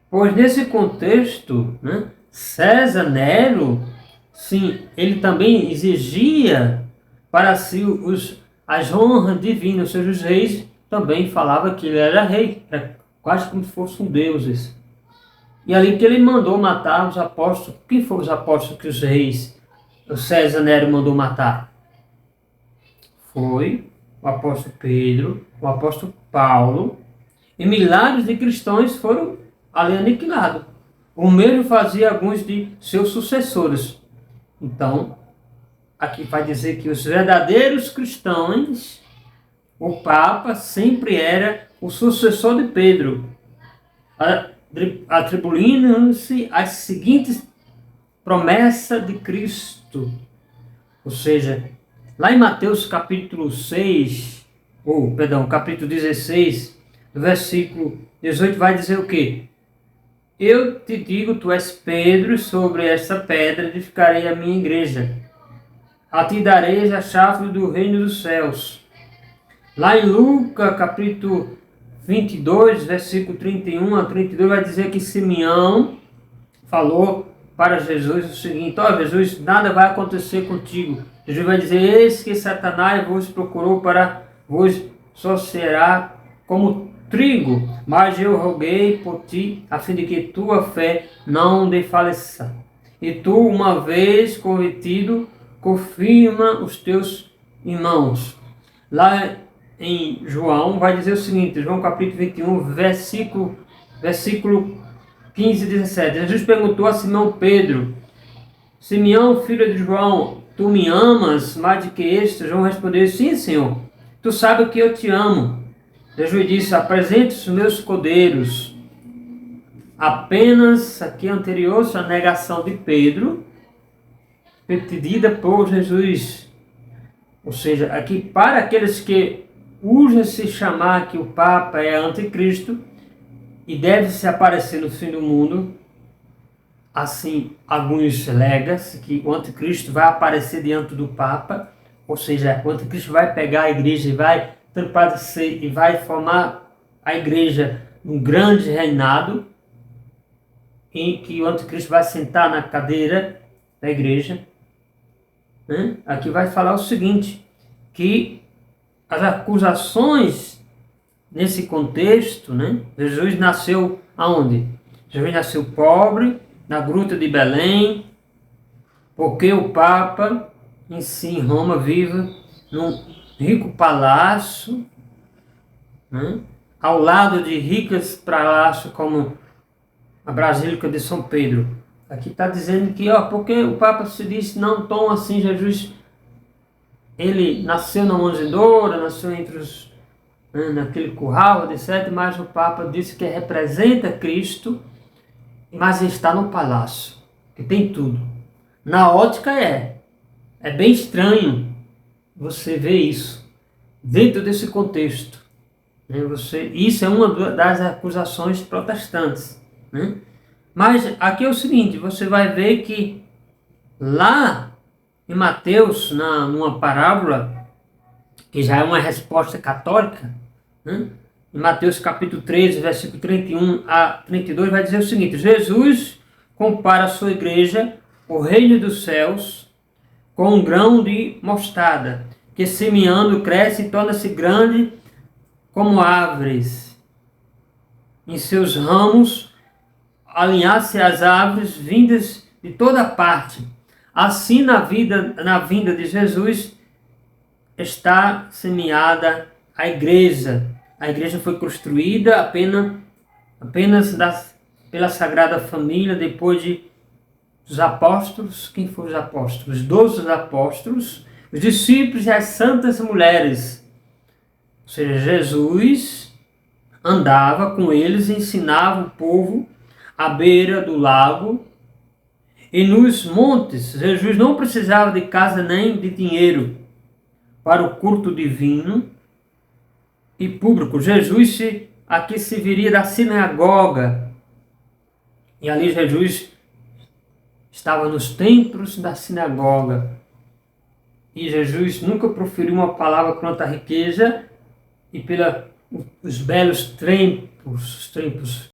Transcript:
Pois nesse contexto, né, César Nero, sim, ele também exigia para si as honras divinas, ou seja, os reis também falavam que ele era rei, era quase como se fosse um deus. Esse. E ali que ele mandou matar os apóstolos. Quem foram os apóstolos que os reis, o César Nero mandou matar? Foi o apóstolo Pedro, o apóstolo Paulo, e milhares de cristãos foram ali aniquilados. O mesmo fazia alguns de seus sucessores. Então, aqui vai dizer que os verdadeiros cristãos, o Papa sempre era o sucessor de Pedro, atribuindo-se as seguintes promessas de Cristo. Ou seja, lá em Mateus capítulo 6, capítulo 16, versículo 18, vai dizer o quê? Eu te digo, tu és Pedro, e sobre esta pedra edificarei a minha igreja. A ti darei a chave do reino dos céus. Lá em Lucas, capítulo 22, versículo 31 a 32, vai dizer que Simeão falou para Jesus o seguinte: Jesus, nada vai acontecer contigo. Jesus vai dizer: eis que Satanás vos procurou para vos sorcear como trigo, mas eu roguei por ti, a fim de que tua fé não desfaleça. E tu, uma vez convertido, confirma os teus irmãos. Lá em João vai dizer o seguinte, João capítulo 21, versículo 15 e 17. Jesus perguntou a Simão Pedro: Simeão, filho de João, tu me amas mais do que este? João respondeu: sim, Senhor, tu sabes que eu te amo. Jesus disse: apresente os meus cordeiros. Apenas aqui anterior, a negação de Pedro, pedida por Jesus. Ou seja, aqui para aqueles que usam se chamar que o Papa é anticristo e deve se aparecer no fim do mundo, assim, alguns alegam que o anticristo vai aparecer diante do Papa, ou seja, o anticristo vai pegar a igreja e vai transparecer e vai formar a igreja num grande reinado, em que o anticristo vai sentar na cadeira da igreja. Né? Aqui vai falar o seguinte, que as acusações nesse contexto, né? Jesus nasceu aonde? Jesus nasceu pobre, na gruta de Belém, porque o Papa em si, em Roma, vive num rico palácio, né? Ao lado de ricos palácios como a Basílica de São Pedro. Aqui está dizendo que, porque o Papa se disse não tão assim, Jesus, ele nasceu na manjedoura, nasceu entre os, naquele curral, etc., mas o Papa disse que representa Cristo, mas está no palácio, que tem tudo. Na ótica é bem estranho você ver isso, dentro desse contexto. Né? Isso é uma das acusações protestantes. Né? Mas aqui é o seguinte, você vai ver que lá em Mateus, numa parábola, que já é uma resposta católica, né? Em Mateus capítulo 13, versículo 31 a 32, vai dizer o seguinte: Jesus compara a sua igreja, o reino dos céus, com um grão de mostarda, que semeando cresce e torna-se grande como árvores. Em seus ramos alinhar-se as árvores vindas de toda parte. Assim na vinda de Jesus está semeada a igreja. A igreja foi construída apenas pela Sagrada Família, depois dos apóstolos. Quem foram os apóstolos? 12 apóstolos, os discípulos e as santas mulheres. Ou seja, Jesus andava com eles e ensinava o povo à beira do lago e nos montes. Jesus não precisava de casa nem de dinheiro para o culto divino e público. Jesus aqui se viria da sinagoga. E ali Jesus estava nos templos da sinagoga. E Jesus nunca proferiu uma palavra contra a riqueza e pela os belos tempos, os tempos